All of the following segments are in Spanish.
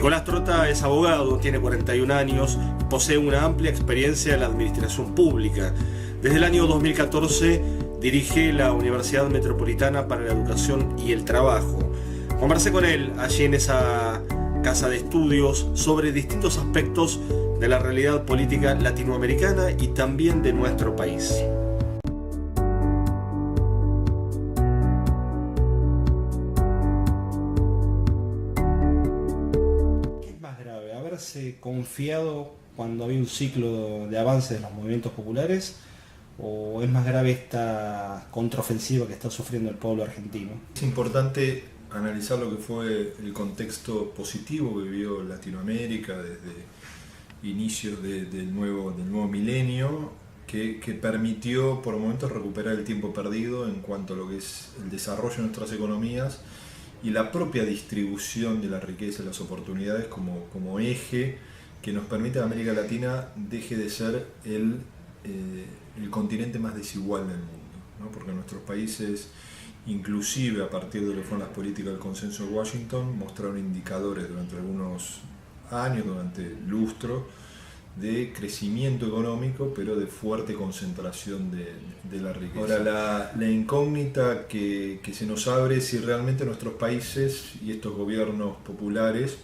Nicolás Trota es abogado, tiene 41 años y posee una amplia experiencia en la administración pública. Desde el año 2014 dirige la Universidad Metropolitana para la Educación y el Trabajo. Conversé con él allí en esa casa de estudios sobre distintos aspectos de la realidad política latinoamericana y también de nuestro país. ¿Qué es más grave? ¿Haberse confiado cuando había un ciclo de avance de los movimientos populares? ¿O es más grave esta contraofensiva que está sufriendo el pueblo argentino? Es importante analizar lo que fue el contexto positivo que vivió Latinoamérica desde inicios del nuevo milenio, que permitió por momentos recuperar el tiempo perdido en cuanto a lo que es el desarrollo de nuestras economías y la propia distribución de la riqueza y las oportunidades como eje que nos permite que América Latina deje de ser el continente más desigual del mundo, ¿no? Porque nuestros países, inclusive a partir de lo que fueron las políticas del consenso de Washington, mostraron indicadores durante algunos años, durante lustros, de crecimiento económico, pero de fuerte concentración de la riqueza. Ahora, la incógnita que se nos abre es si realmente nuestros países y estos gobiernos populares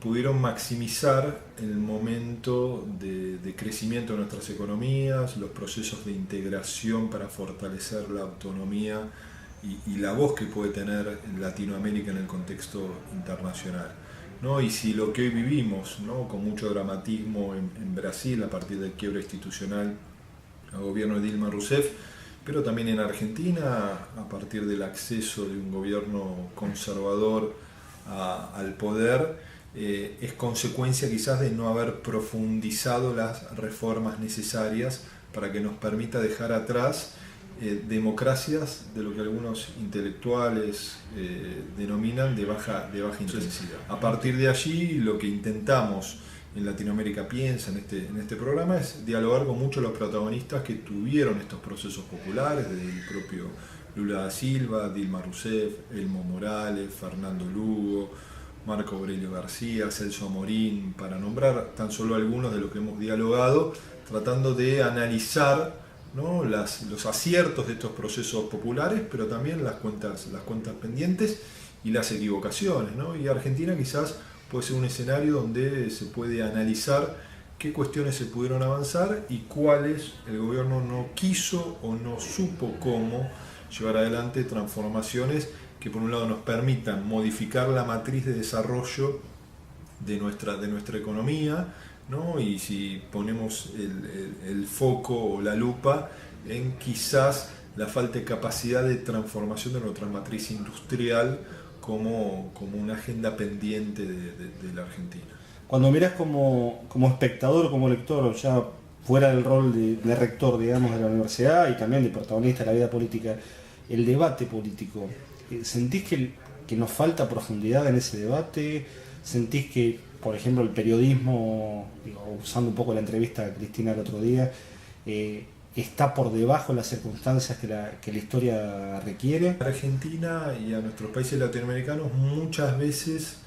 pudieron maximizar el momento de crecimiento de nuestras economías, los procesos de integración para fortalecer la autonomía y la voz que puede tener Latinoamérica en el contexto internacional, ¿no? Y si lo que hoy vivimos, ¿no?, con mucho dramatismo en Brasil a partir del quiebra institucional al gobierno de Dilma Rousseff, pero también en Argentina a partir del acceso de un gobierno conservador al poder, es consecuencia quizás de no haber profundizado las reformas necesarias para que nos permita dejar atrás democracias de lo que algunos intelectuales denominan de baja intensidad. A partir de allí, lo que intentamos en Latinoamérica Piensa en este programa es dialogar con muchos de los protagonistas que tuvieron estos procesos populares, desde el propio Lula da Silva, Dilma Rousseff, Elmo Morales, Fernando Lugo, Marco Aurelio García, Celso Amorín, para nombrar tan solo algunos de los que hemos dialogado, tratando de analizar, ¿no?, los aciertos de estos procesos populares, pero también las cuentas pendientes y las equivocaciones, ¿no? Y Argentina quizás puede ser un escenario donde se puede analizar qué cuestiones se pudieron avanzar y cuáles el gobierno no quiso o no supo cómo llevar adelante transformaciones que por un lado nos permitan modificar la matriz de desarrollo de nuestra economía, ¿no? Y si ponemos el foco o la lupa en quizás la falta de capacidad de transformación de nuestra matriz industrial como una agenda pendiente de la Argentina. Cuando miras como espectador, como lector, ya fuera del rol de rector, digamos, de la universidad y también de protagonista de la vida política, el debate político, ¿sentís que nos falta profundidad en ese debate? ¿Sentís que, por ejemplo, el periodismo, usando un poco la entrevista a Cristina el otro día, está por debajo de las circunstancias que la historia requiere? A Argentina y a nuestros países latinoamericanos muchas veces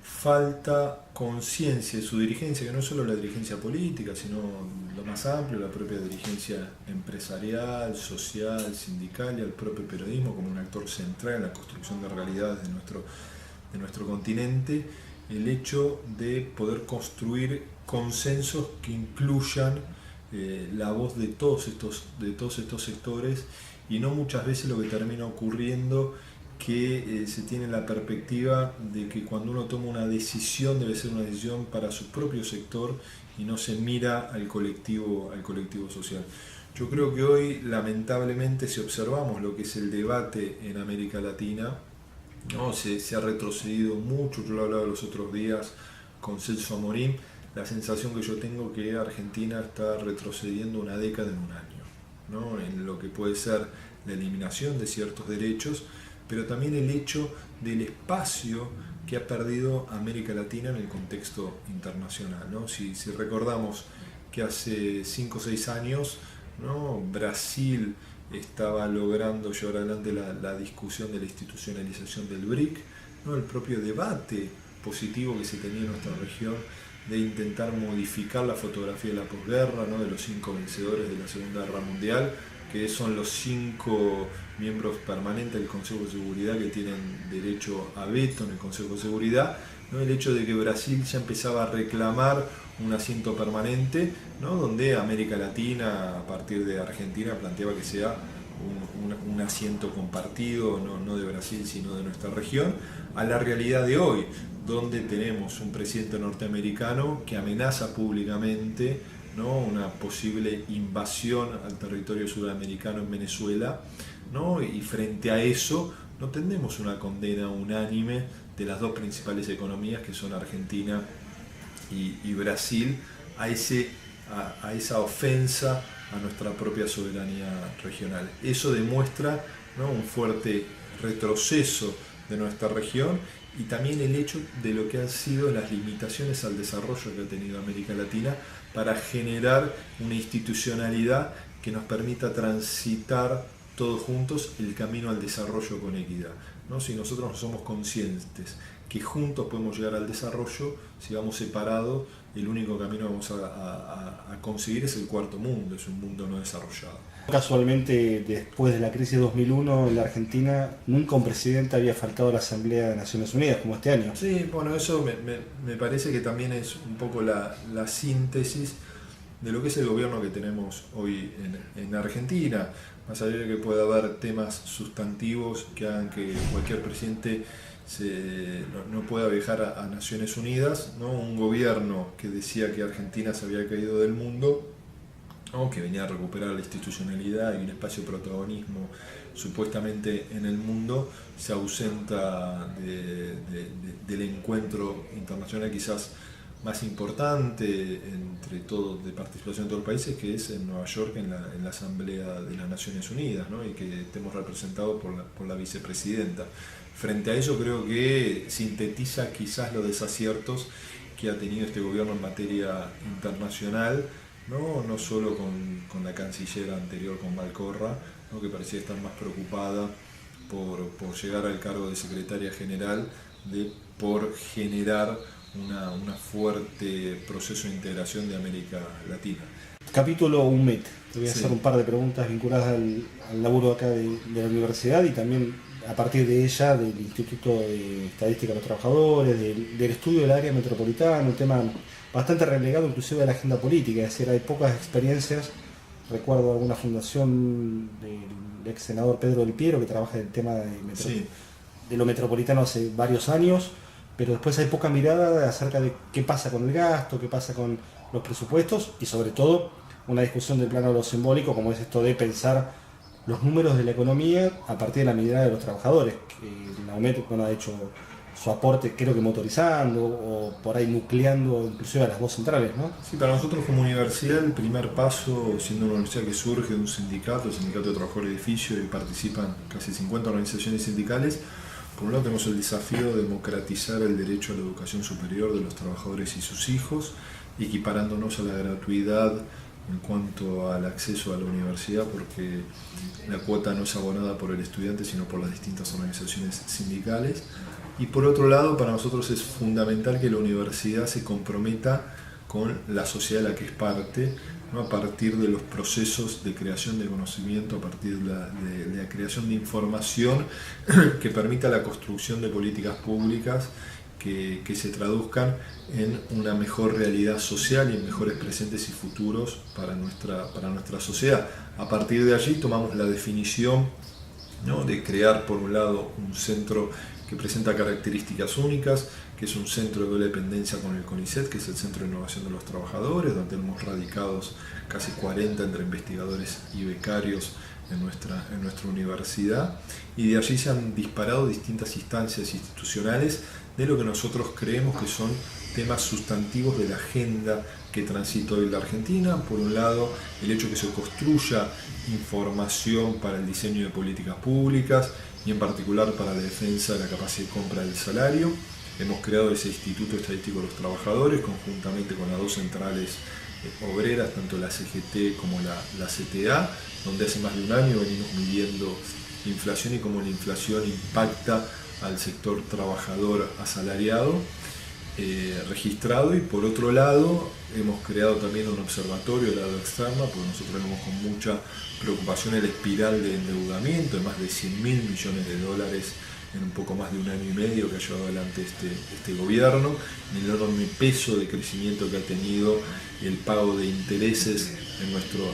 falta conciencia de su dirigencia, que no es solo la dirigencia política, sino lo más amplio, la propia dirigencia empresarial, social, sindical y el propio periodismo como un actor central en la construcción de realidades de nuestro continente, el hecho de poder construir consensos que incluyan la voz de todos estos sectores y no muchas veces lo que termina ocurriendo que se tiene la perspectiva de que cuando uno toma una decisión debe ser una decisión para su propio sector y no se mira al colectivo social. Yo creo que hoy lamentablemente si observamos lo que es el debate en América Latina, ¿no?, se ha retrocedido mucho. Yo lo hablaba los otros días con Celso Amorín, la sensación que yo tengo que Argentina está retrocediendo una década en un año, ¿no?, en lo que puede ser la eliminación de ciertos derechos, pero también el hecho del espacio que ha perdido América Latina en el contexto internacional, ¿no? Si recordamos que hace 5 o 6 años, ¿no?, Brasil estaba logrando llevar adelante la discusión de la institucionalización del BRIC, ¿no?, el propio debate positivo que se tenía en nuestra región de intentar modificar la fotografía de la posguerra, ¿no? De los 5 vencedores de la Segunda Guerra Mundial, que son los 5 miembros permanentes del Consejo de Seguridad que tienen derecho a veto en el Consejo de Seguridad, ¿no? El hecho de que Brasil ya empezaba a reclamar un asiento permanente, ¿no? Donde América Latina, a partir de Argentina, planteaba que sea un asiento compartido, no de Brasil sino de nuestra región, a la realidad de hoy, donde tenemos un presidente norteamericano que amenaza públicamente, ¿no? Una posible invasión al territorio sudamericano en Venezuela, ¿no? Y frente a eso no tenemos una condena unánime de las dos principales economías, que son Argentina y Brasil, a esa ofensa a nuestra propia soberanía regional. Eso demuestra, ¿no? Un fuerte retroceso de nuestra región y también el hecho de lo que han sido las limitaciones al desarrollo que ha tenido América Latina para generar una institucionalidad que nos permita transitar todos juntos el camino al desarrollo con equidad, ¿no? Si nosotros no somos conscientes que juntos podemos llegar al desarrollo, si vamos separados, el único camino que vamos a conseguir es el cuarto mundo, es un mundo no desarrollado. Casualmente, después de la crisis de 2001 en la Argentina, nunca un presidente había faltado a la Asamblea de Naciones Unidas como este año. Sí, bueno, eso me parece que también es un poco la síntesis de lo que es el gobierno que tenemos hoy en Argentina. Más allá de que pueda haber temas sustantivos que hagan que cualquier presidente no pueda viajar a Naciones Unidas, ¿no? Un gobierno que decía que Argentina se había caído del mundo, ¿no? Que venía a recuperar la institucionalidad y un espacio de protagonismo supuestamente en el mundo, se ausenta del encuentro internacional quizás más importante entre todos, de participación de todos los países, que es en Nueva York, en la Asamblea de las Naciones Unidas, ¿no? Y que estemos representados por la vicepresidenta. Frente a eso, creo que sintetiza quizás los desaciertos que ha tenido este gobierno en materia internacional, no solo con la canciller anterior, con Malcorra, ¿no? Que parecía estar más preocupada por llegar al cargo de secretaria general, por generar una fuerte proceso de integración de América Latina. Capítulo UNMED. Te voy a hacer un par de preguntas vinculadas al laburo acá de la universidad y también a partir de ella del Instituto de Estadística de los Trabajadores, del estudio del área metropolitana, un tema bastante relegado inclusive a la agenda política, es decir, hay pocas experiencias. Recuerdo alguna fundación del ex senador Pedro Del Piero que trabaja en el tema de lo metropolitano hace varios años, pero después hay poca mirada acerca de qué pasa con el gasto, qué pasa con los presupuestos y sobre todo una discusión del plano de lo simbólico, como es esto de pensar los números de la economía a partir de la mirada de los trabajadores, que la UNMED ha hecho su aporte, creo que motorizando o por ahí nucleando inclusive a las dos centrales, ¿no? Sí, para nosotros como universidad el primer paso, siendo una universidad que surge de un sindicato, el Sindicato de Trabajadores de Edificios, y participan casi 50 organizaciones sindicales. Por un lado tenemos el desafío de democratizar el derecho a la educación superior de los trabajadores y sus hijos, equiparándonos a la gratuidad en cuanto al acceso a la universidad, porque la cuota no es abonada por el estudiante, sino por las distintas organizaciones sindicales. Y por otro lado, para nosotros es fundamental que la universidad se comprometa con la sociedad de la que es parte, ¿no? A partir de los procesos de creación de conocimiento, a partir de la creación de información que permita la construcción de políticas públicas que se traduzcan en una mejor realidad social y en mejores presentes y futuros para nuestra sociedad. A partir de allí tomamos la definición, ¿no? De crear por un lado un centro que presenta características únicas, que es un centro de doble dependencia con el CONICET, que es el Centro de Innovación de los Trabajadores, donde tenemos radicados casi 40 entre investigadores y becarios en nuestra universidad, y de allí se han disparado distintas instancias institucionales de lo que nosotros creemos que son temas sustantivos de la agenda que transita hoy la Argentina. Por un lado, el hecho de que se construya información para el diseño de políticas públicas y en particular para la defensa de la capacidad de compra del salario. Hemos creado ese Instituto Estadístico de los Trabajadores conjuntamente con las dos centrales obreras, tanto la CGT como la CTA, donde hace más de un año venimos midiendo inflación y cómo la inflación impacta al sector trabajador asalariado. registrado, y por otro lado hemos creado también un observatorio del lado externo, porque nosotros vemos con mucha preocupación el espiral de endeudamiento de más de 100.000 millones de dólares en un poco más de un año y medio que ha llevado adelante este gobierno, el enorme peso de crecimiento que ha tenido el pago de intereses en nuestro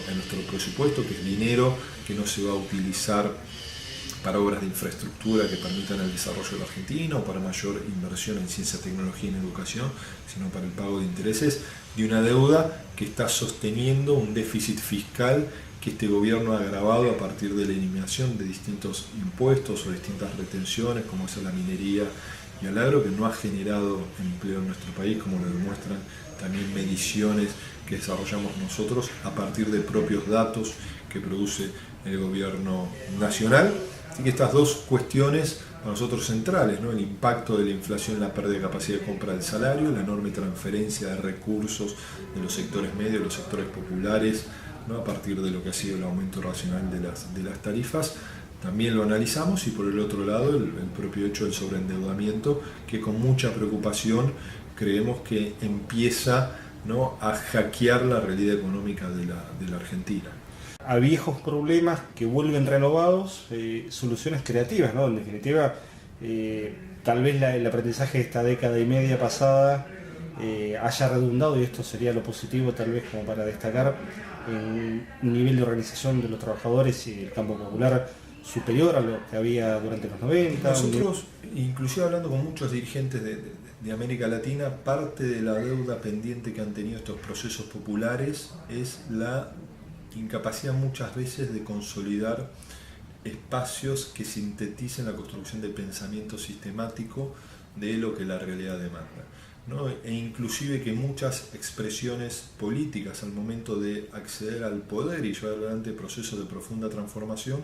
presupuesto, que es dinero que no se va a utilizar para obras de infraestructura que permitan el desarrollo de la Argentina o para mayor inversión en ciencia, tecnología y en educación, sino para el pago de intereses de una deuda que está sosteniendo un déficit fiscal que este gobierno ha agravado a partir de la eliminación de distintos impuestos o distintas retenciones, como es la minería y el agro, que no ha generado empleo en nuestro país, como lo demuestran también mediciones que desarrollamos nosotros a partir de propios datos que produce el gobierno nacional. Así que estas dos cuestiones para nosotros centrales, ¿no? El impacto de la inflación en la pérdida de capacidad de compra del salario, la enorme transferencia de recursos de los sectores medios, de los sectores populares, ¿no? A partir de lo que ha sido el aumento racional de las tarifas, también lo analizamos, y por el otro lado el propio hecho del sobreendeudamiento, que con mucha preocupación creemos que empieza, ¿no?, a hackear la realidad económica de la Argentina. A viejos problemas que vuelven renovados, soluciones creativas, ¿no? En definitiva, tal vez el aprendizaje de esta década y media pasada haya redundado, y esto sería lo positivo tal vez como para destacar, en un nivel de organización de los trabajadores y el campo popular superior a lo que había durante los 90. Nosotros, inclusive hablando con muchos dirigentes de América Latina, parte de la deuda pendiente que han tenido estos procesos populares es la incapacidad muchas veces de consolidar espacios que sinteticen la construcción de pensamiento sistemático de lo que la realidad demanda, ¿no? E inclusive que muchas expresiones políticas al momento de acceder al poder y llevar adelante procesos de profunda transformación,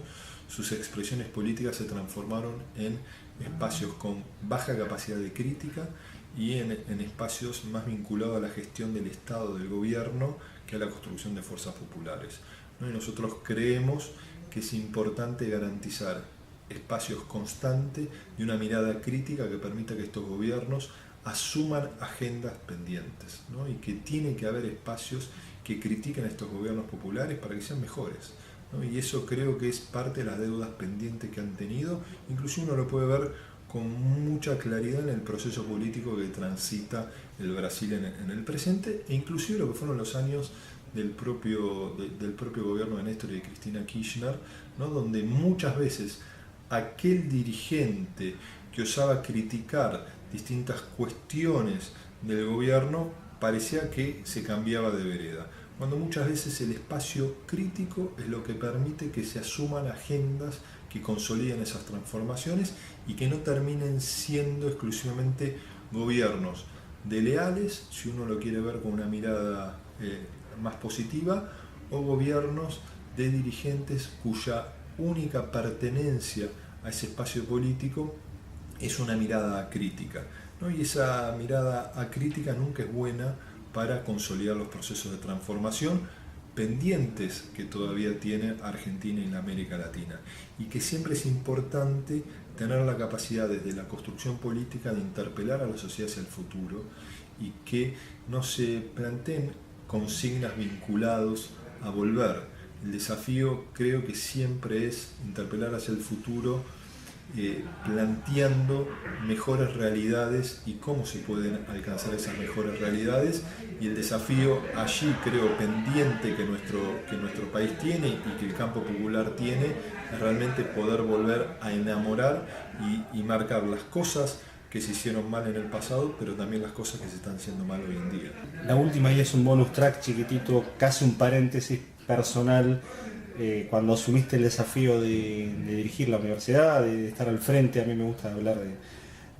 sus expresiones políticas se transformaron en espacios con baja capacidad de crítica y en espacios más vinculados a la gestión del Estado, del gobierno, que a la construcción de fuerzas populares, ¿no? Y nosotros creemos que es importante garantizar espacios constantes de una mirada crítica que permita que estos gobiernos asuman agendas pendientes, ¿no? Y que tiene que haber espacios que critiquen a estos gobiernos populares para que sean mejores, ¿no? Y eso creo que es parte de las deudas pendientes que han tenido. Incluso uno lo puede ver con mucha claridad en el proceso político que transita el Brasil en el presente, e inclusive lo que fueron los años del propio gobierno de Néstor y de Cristina Kirchner, ¿no? Donde muchas veces aquel dirigente que osaba criticar distintas cuestiones del gobierno parecía que se cambiaba de vereda, cuando muchas veces el espacio crítico es lo que permite que se asuman agendas que consoliden esas transformaciones y que no terminen siendo exclusivamente gobiernos de leales, si uno lo quiere ver con una mirada más positiva, o gobiernos de dirigentes cuya única pertenencia a ese espacio político es una mirada acrítica, ¿no? Y esa mirada acrítica nunca es buena para consolidar los procesos de transformación pendientes que todavía tiene Argentina y la América Latina, y que siempre es importante tener la capacidad desde la construcción política de interpelar a la sociedad hacia el futuro y que no se planteen consignas vinculados a volver. El desafío creo que siempre es interpelar hacia el futuro, planteando mejores realidades y cómo se pueden alcanzar esas mejores realidades, y el desafío allí creo pendiente que nuestro país tiene y que el campo popular tiene es realmente poder volver a enamorar y marcar las cosas que se hicieron mal en el pasado, pero también las cosas que se están haciendo mal hoy en día. La última ya es un bonus track chiquitito, casi un paréntesis personal. Cuando asumiste el desafío de dirigir la universidad, de estar al frente, a mí me gusta hablar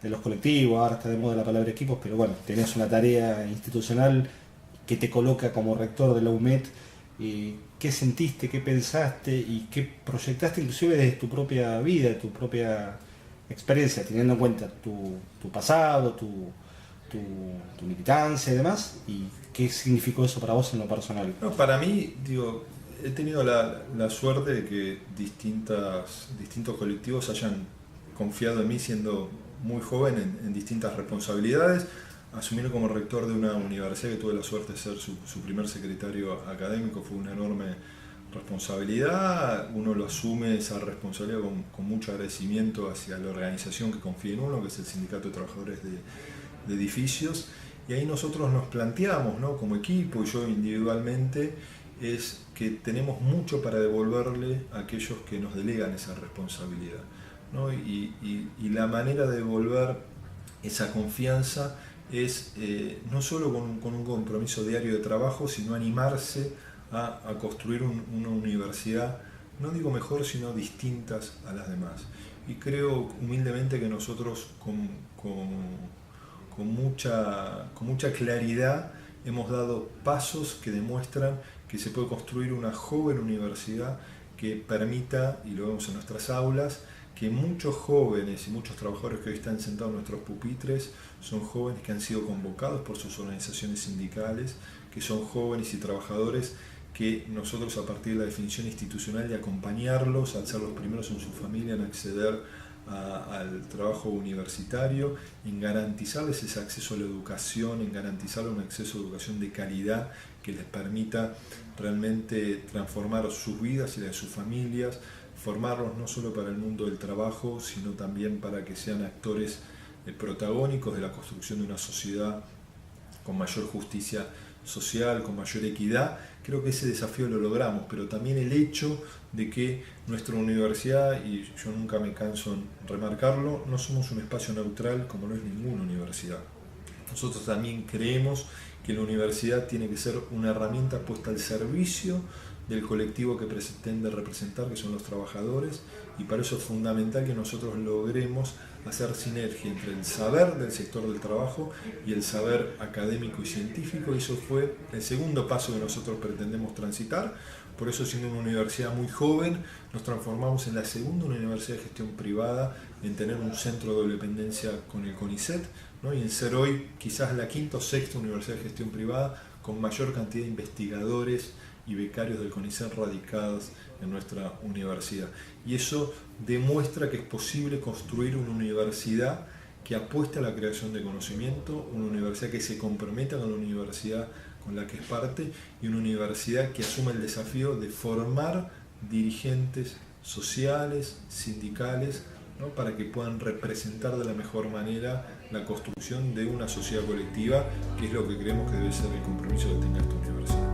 de los colectivos, ahora está de moda la palabra equipos, pero bueno, tenés una tarea institucional que te coloca como rector de la UMED. ¿Qué sentiste, qué pensaste y qué proyectaste inclusive desde tu propia vida, tu propia experiencia, teniendo en cuenta tu pasado, tu militancia y demás? ¿Y qué significó eso para vos en lo personal? No, para mí, he tenido la suerte de que distintos colectivos hayan confiado en mí siendo muy joven en distintas responsabilidades. asumir como rector de una universidad que tuve la suerte de ser su primer secretario académico fue una enorme responsabilidad. Uno lo asume esa responsabilidad con mucho agradecimiento hacia la organización que confía en uno, que es el Sindicato de Trabajadores de Edificios, y ahí nosotros nos planteamos, ¿no?, como equipo y yo individualmente, es que tenemos mucho para devolverle a aquellos que nos delegan esa responsabilidad, ¿no? Y la manera de devolver esa confianza es no solo con un compromiso diario de trabajo, sino animarse a construir una universidad, no digo mejor, sino distintas a las demás. Y creo humildemente que nosotros con mucha claridad hemos dado pasos que demuestran que se puede construir una joven universidad que permita, y lo vemos en nuestras aulas, que muchos jóvenes y muchos trabajadores que hoy están sentados en nuestros pupitres son jóvenes que han sido convocados por sus organizaciones sindicales, que son jóvenes y trabajadores que nosotros, a partir de la definición institucional de acompañarlos al ser los primeros en su familia en acceder al trabajo universitario, en garantizarles ese acceso a la educación, en garantizarles un acceso a educación de calidad que les permita realmente transformar sus vidas y las de sus familias, formarlos no solo para el mundo del trabajo, sino también para que sean actores protagónicos de la construcción de una sociedad con mayor justicia social, con mayor equidad. Creo que ese desafío lo logramos, pero también el hecho de que nuestra universidad, y yo nunca me canso en remarcarlo, no somos un espacio neutral como no es ninguna universidad. Nosotros también creemos que la universidad tiene que ser una herramienta puesta al servicio del colectivo que pretende representar, que son los trabajadores, y para eso es fundamental que nosotros logremos hacer sinergia entre el saber del sector del trabajo y el saber académico y científico, y eso fue el segundo paso que nosotros pretendemos transitar. Por eso, siendo una universidad muy joven, nos transformamos en la segunda universidad de gestión privada en tener un centro de doble dependencia con el CONICET, ¿no?, y en ser hoy quizás la quinta o sexta universidad de gestión privada con mayor cantidad de investigadores y becarios del CONICET radicados en nuestra universidad. Y eso demuestra que es posible construir una universidad que apueste a la creación de conocimiento, una universidad que se comprometa con la universidad con la que es parte, y una universidad que asuma el desafío de formar dirigentes sociales, sindicales, ¿no?, para que puedan representar de la mejor manera la construcción de una sociedad colectiva, que es lo que creemos que debe ser el compromiso que tenga esta universidad.